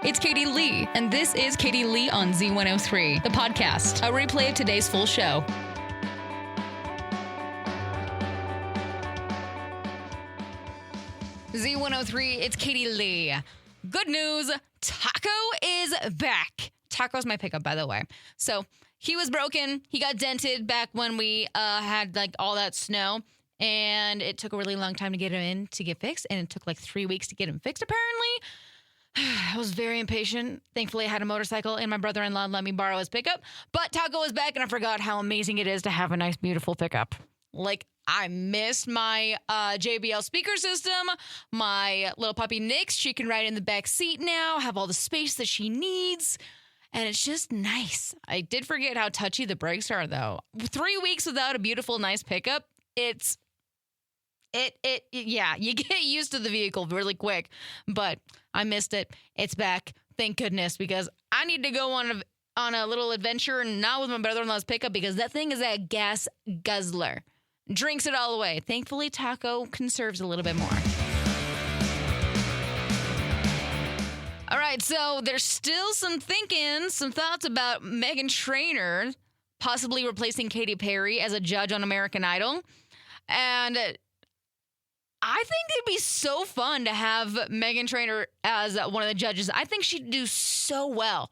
it's Katie Lee, and this is Katie Lee on Z103, the podcast, a replay of today's full show. Z103, it's Katie Lee. Good news, Taco is back. Taco's my pickup, by the way. So he was broken. He got dented back when we had like all that snow. And it took a really long time to get him in to get fixed. And it took like 3 weeks to get him fixed, apparently. I was very impatient. Thankfully, I had a motorcycle and my brother-in-law let me borrow his pickup. But Taco is back and I forgot how amazing it is to have a nice, beautiful pickup. Like, I missed my JBL speaker system. My little puppy Nyx, she can ride in the back seat now, have all the space that she needs. And it's just nice. I did forget how touchy the brakes are, though. 3 weeks without a beautiful, nice pickup, yeah, you get used to the vehicle really quick. But I missed it. It's back. Thank goodness, because I need to go on a little adventure and not with my brother-in-law's pickup because that thing is a gas guzzler. Drinks it all away. Thankfully, Taco conserves a little bit more. All right, so there's still some thoughts about Meghan Trainor possibly replacing Katy Perry as a judge on American Idol. And I think it'd be so fun to have Meghan Trainor as one of the judges. I think she'd do so well.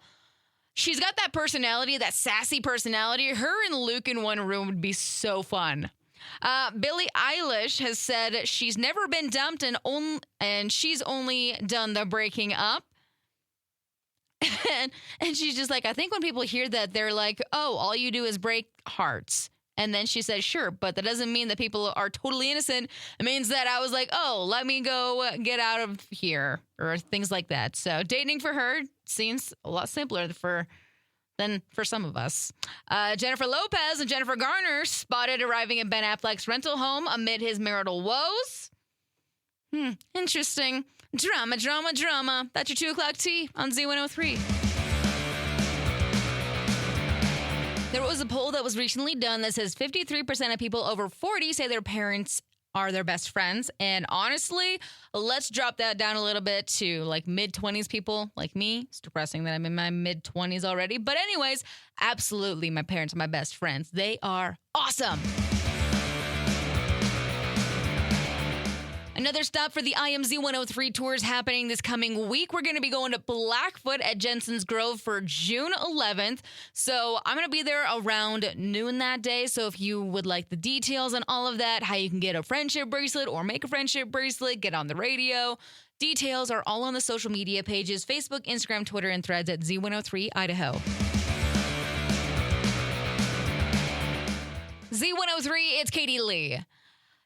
She's got that personality, that sassy personality. Her and Luke in one room would be so fun. Billie Eilish has said she's never been dumped and she's only done the breaking up. and she's just like, I think when people hear that, they're like, oh, all you do is break hearts. And then she said, sure, but that doesn't mean that people are totally innocent. It means that I was like, oh, let me go get out of here or things like that. So dating for her seems a lot simpler than for some of us. Jennifer Lopez and Jennifer Garner spotted arriving at Ben Affleck's rental home amid his marital woes. Interesting. Drama. That's your 2 o'clock tea on Z103. There was a poll that was recently done that says 53% of people over 40 say their parents are their best friends. And honestly, let's drop that down a little bit to like mid-20s people like me. It's depressing that I'm in my mid-20s already. But anyways, absolutely, my parents are my best friends. They are awesome. Another stop for the IMZ 103 tours happening this coming week. We're going to be going to Blackfoot at Jensen's Grove for June 11th. So I'm going to be there around noon that day. So if you would like the details on all of that, how you can get a friendship bracelet or make a friendship bracelet, get on the radio, details are all on the social media pages, Facebook, Instagram, Twitter, and Threads at Z103 Idaho. Z103, it's Katie Lee.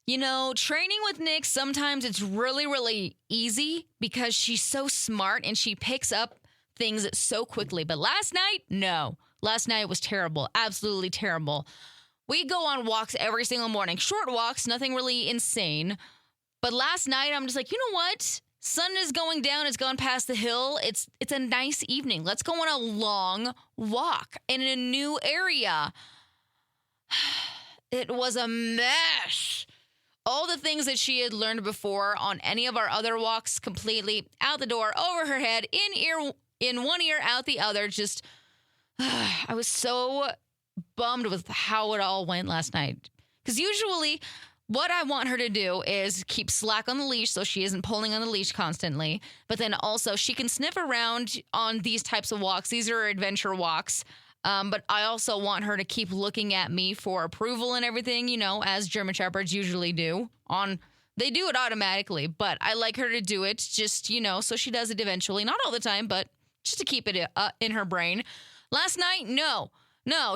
You know, training with Nyx, sometimes it's really, really easy because she's so smart and she picks up things so quickly. But last night, no. Last night was terrible. Absolutely terrible. We go on walks every single morning. Short walks, nothing really insane. But last night, I'm just like, you know what? Sun is going down. It's gone past the hill. It's a nice evening. Let's go on a long walk in a new area. It was a mess. All the things that she had learned before on any of our other walks, completely out the door, over her head, in one ear, out the other. Just, I was so bummed with how it all went last night. Because usually what I want her to do is keep slack on the leash so she isn't pulling on the leash constantly. But then also she can sniff around on these types of walks. These are adventure walks. But I also want her to keep looking at me for approval and everything, you know, as German Shepherds usually do. They do it automatically, but I like her to do it just, you know, so she does it eventually. Not all the time, but just to keep it in her brain. Last night, no,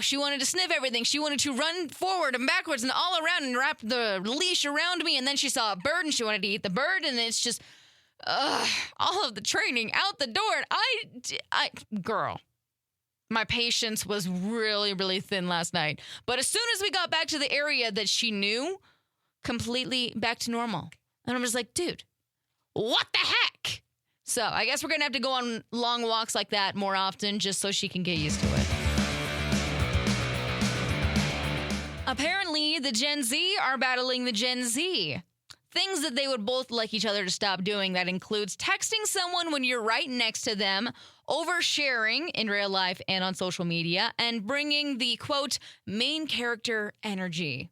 she wanted to sniff everything. She wanted to run forward and backwards and all around and wrap the leash around me. And then she saw a bird and she wanted to eat the bird. And it's just, all of the training out the door. Girl. My patience was really, really thin last night. But as soon as we got back to the area that she knew, completely back to normal. And I'm just like, dude, what the heck? So I guess we're going to have to go on long walks like that more often just so she can get used to it. Apparently, the Gen Z are battling the Gen Z. things that they would both like each other to stop doing. That includes texting someone when you're right next to them, oversharing in real life and on social media, and bringing the, quote, main character energy.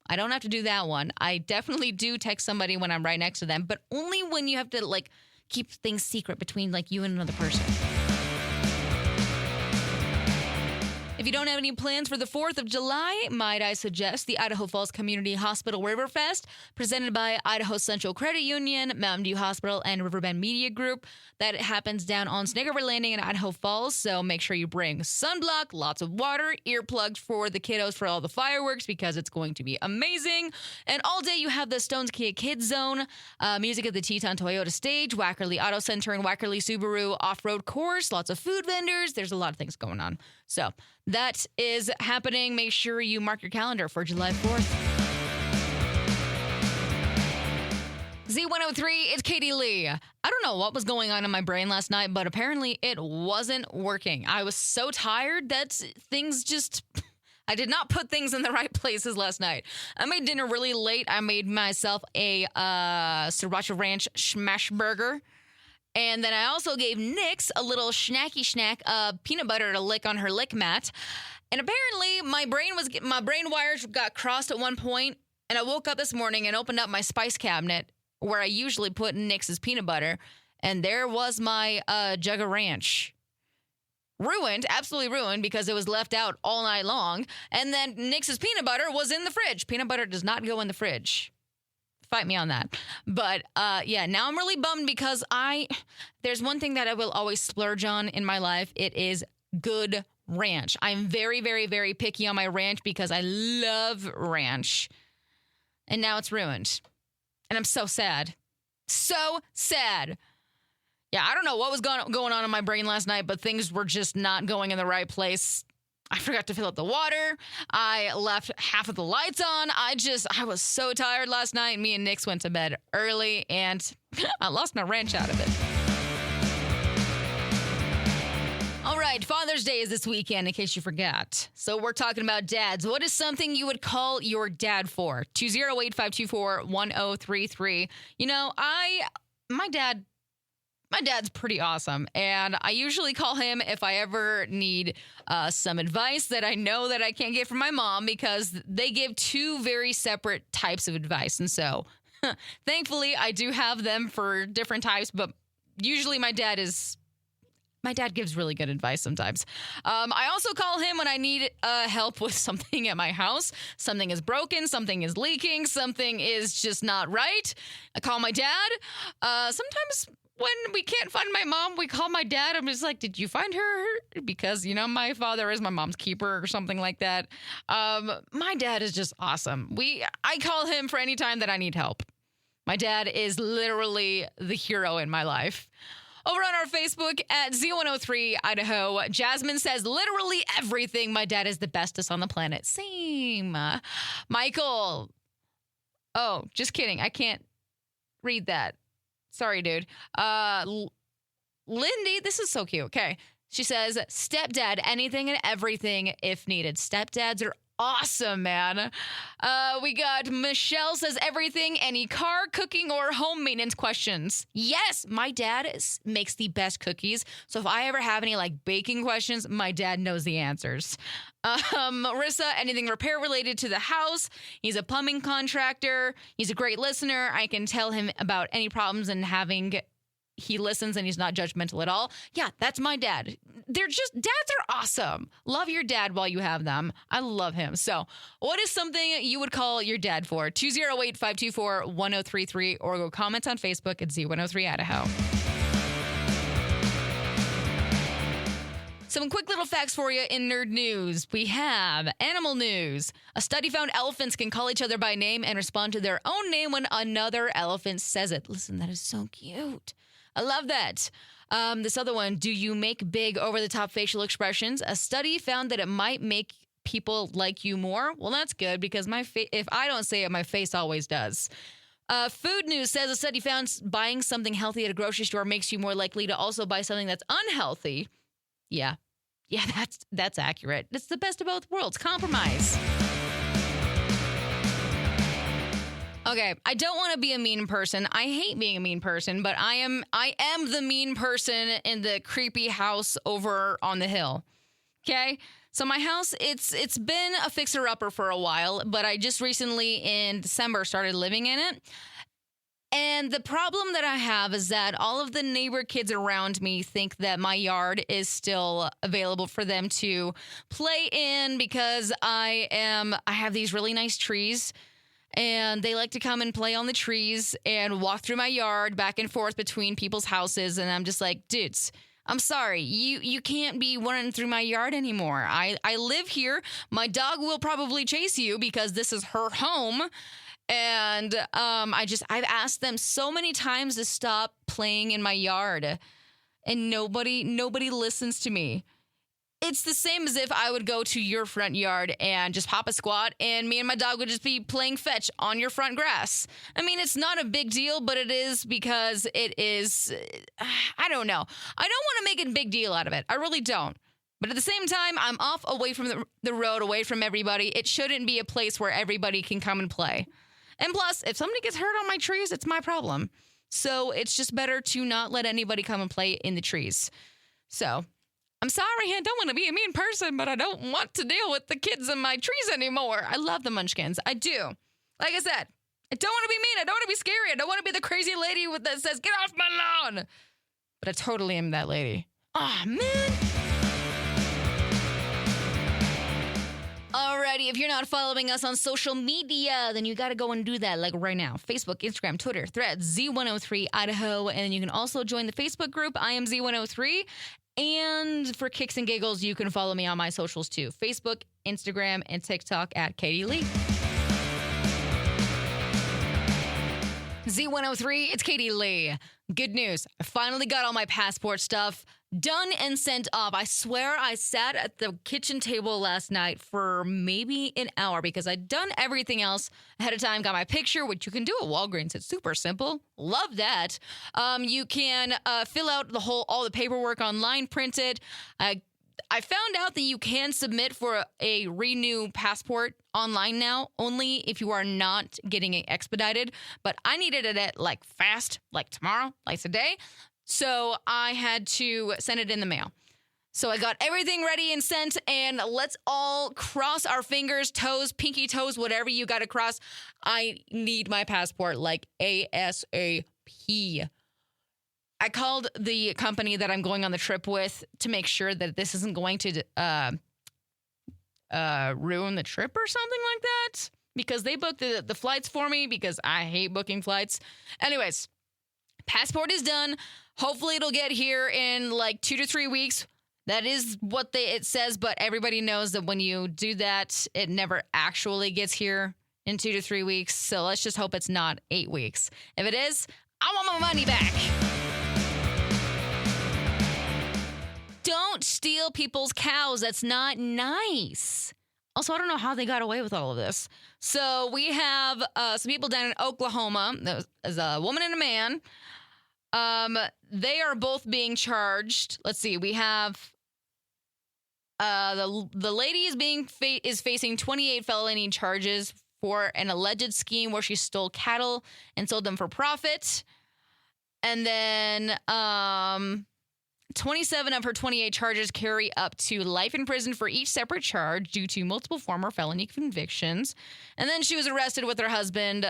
I don't have to do that one. I definitely do text somebody when I'm right next to them, but only when you have to, like, keep things secret between, like, you and another person. If you don't have any plans for the 4th of July, might I suggest the Idaho Falls Community Hospital Riverfest, presented by Idaho Central Credit Union, Mountain View Hospital, and Riverbend Media Group. That happens down on Snake River Landing in Idaho Falls, so make sure you bring sunblock, lots of water, earplugs for the kiddos for all the fireworks, because it's going to be amazing. And all day you have the Stones Kia Kids Zone, music at the Teton Toyota stage, Wackerly Auto Center, and Wackerly Subaru off-road course, lots of food vendors. There's a lot of things going on. So that is happening. Make sure you mark your calendar for July 4th. Z103, it's Katie Lee. I don't know what was going on in my brain last night, but apparently it wasn't working. I was so tired that I did not put things in the right places last night. I made dinner really late. I made myself a sriracha ranch smash burger. And then I also gave Nyx a little snacky snack of peanut butter to lick on her lick mat. And apparently my brain wires got crossed at one point, and I woke up this morning and opened up my spice cabinet where I usually put Nyx's peanut butter, and there was my jug of ranch. Ruined, absolutely ruined, because it was left out all night long. And then Nyx's peanut butter was in the fridge. Peanut butter does not go in the fridge. Fight me on that. But yeah, now I'm really bummed because there's one thing that I will always splurge on in my life. It is good ranch. I'm very, very, very picky on my ranch because I love ranch. And now it's ruined. And I'm so sad. So sad. Yeah, I don't know what was going on in my brain last night, but things were just not going in the right place. I forgot to fill up the water. I left half of the lights on. I was so tired last night. Me and Nyx went to bed early, and I lost my ranch out of it. All right, Father's Day is this weekend, in case you forgot. So we're talking about dads. What is something you would call your dad for? 208-524-1033. You know, my dad's pretty awesome, and I usually call him if I ever need some advice that I know that I can't get from my mom, because they give two very separate types of advice. And so, thankfully, I do have them for different types, but usually my dad gives really good advice sometimes. I also call him when I need help with something at my house. Something is broken, something is leaking, something is just not right. I call my dad. Sometimes when we can't find my mom, we call my dad. I'm just like, did you find her? Because, you know, my father is my mom's keeper or something like that. My dad is just awesome. I call him for any time that I need help. My dad is literally the hero in my life. Over on our Facebook at Z103 Idaho, Jasmine says, literally everything. My dad is the bestest on the planet. Same. Michael. Oh, just kidding. I can't read that. Sorry, dude. Lindy, this is so cute. Okay. She says, stepdad, anything and everything if needed. Stepdads are awesome, man. We got Michelle says everything, any car, cooking, or home maintenance questions. Yes, my dad makes the best cookies. So if I ever have any like baking questions, my dad knows the answers. Marissa, anything repair related to the house. He's a plumbing contractor. He's a great listener. I can tell him about any problems and he listens and he's not judgmental at all. Yeah, that's my dad. Dads are awesome. Love your dad while you have them. I love him. So what is something you would call your dad for? 208-524-1033 or go comment on Facebook at Z103 Idaho. Some quick little facts for you in nerd news. We have animal news. A study found elephants can call each other by name and respond to their own name when another elephant says it. Listen, that is so cute. I love that. This other one, do you make big over-the-top facial expressions? A study found that it might make people like you more. Well, that's good because if I don't say it, my face always does. Food news says a study found buying something healthy at a grocery store makes you more likely to also buy something that's unhealthy. Yeah, that's accurate. It's the best of both worlds. Compromise. Okay, I don't want to be a mean person. I hate being a mean person, but I am the mean person in the creepy house over on the hill. Okay? So my house, it's been a fixer-upper for a while, but I just recently in December started living in it. And the problem that I have is that all of the neighbor kids around me think that my yard is still available for them to play in because I have these really nice trees. And they like to come and play on the trees and walk through my yard back and forth between people's houses. And I'm just like, dudes, I'm sorry. You can't be running through my yard anymore. I live here. My dog will probably chase you because this is her home. And I've asked them so many times to stop playing in my yard. And nobody listens to me. It's the same as if I would go to your front yard and just hop a squat and me and my dog would just be playing fetch on your front grass. I mean, it's not a big deal, but it is because it is, I don't know. I don't want to make a big deal out of it. I really don't. But at the same time, I'm off away from the road, away from everybody. It shouldn't be a place where everybody can come and play. And plus, if somebody gets hurt on my trees, it's my problem. So it's just better to not let anybody come and play in the trees. So I'm sorry, I don't want to be a mean person, but I don't want to deal with the kids in my trees anymore. I love the Munchkins. I do. Like I said, I don't want to be mean. I don't want to be scary. I don't want to be the crazy lady that says, get off my lawn. But I totally am that lady. Aw, man. Alrighty, if you're not following us on social media, then you got to go and do that, like right now. Facebook, Instagram, Twitter, Threads, Z103 Idaho. And you can also join the Facebook group, I am Z103. And for kicks and giggles, you can follow me on my socials too. Facebook, Instagram, and TikTok at Katie Lee. Z103, it's Katie Lee. Good news. I finally got all my passport stuff done and sent off. I swear I sat at the kitchen table last night for maybe an hour because I'd done everything else ahead of time. Got my picture, which you can do at Walgreens. It's super simple. Love that. You can fill out all the paperwork online, print it. I found out that you can submit for a renew passport online now, only if you are not getting it expedited. But I needed it at fast, like tomorrow, like today. So I had to send it in the mail. So I got everything ready and sent, and let's all cross our fingers, toes, pinky toes, whatever you got to cross. I need my passport like ASAP. I called the company that I'm going on the trip with to make sure that this isn't going to ruin the trip or something like that, because they booked the flights for me because I hate booking flights. Anyways, passport is done. Hopefully it'll get here in 2 to 3 weeks. That is what it says, but everybody knows that when you do that, it never actually gets here in 2 to 3 weeks. So let's just hope it's not 8 weeks. If it is, I want my money back. Don't steal people's cows. That's not nice. Also, I don't know how they got away with all of this. So we have some people down in Oklahoma. There's a woman and a man. They are both being charged. Let's see. We have the lady is facing 28 felony charges for an alleged scheme where she stole cattle and sold them for profit. And then 27 of her 28 charges carry up to life in prison for each separate charge due to multiple former felony convictions. And then she was arrested with her husband.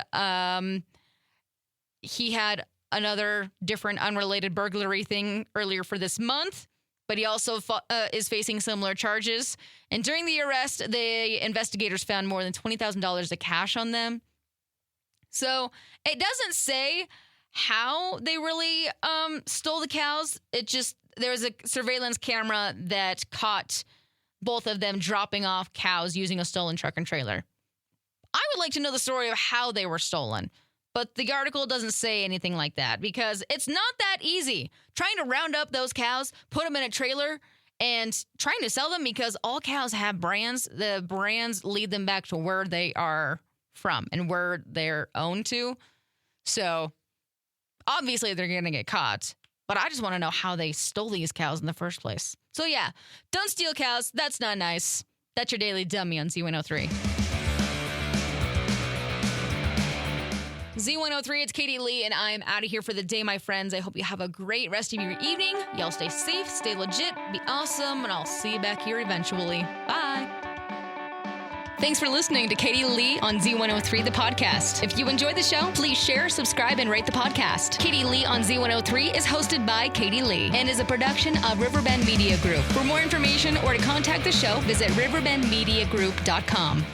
He had another different unrelated burglary thing earlier for this month, but he also is facing similar charges. And during the arrest, the investigators found more than $20,000 of cash on them. So it doesn't say how they really stole the cows. There was a surveillance camera that caught both of them dropping off cows using a stolen truck and trailer. I would like to know the story of how they were stolen. But the article doesn't say anything like that because it's not that easy trying to round up those cows, put them in a trailer, and trying to sell them because all cows have brands. The brands lead them back to where they are from and where they're owned to. So obviously they're going to get caught. But I just want to know how they stole these cows in the first place. So yeah, don't steal cows. That's not nice. That's your Daily Dummy on Z103. Z103, it's Katie Lee, and I am out of here for the day, my friends. I hope you have a great rest of your evening. Y'all stay safe, stay legit, be awesome, and I'll see you back here eventually. Bye. Thanks for listening to Katie Lee on Z103, the podcast. If you enjoyed the show, please share, subscribe, and rate the podcast. Katie Lee on Z103 is hosted by Katie Lee and is a production of Riverbend Media Group. For more information or to contact the show, visit riverbendmediagroup.com.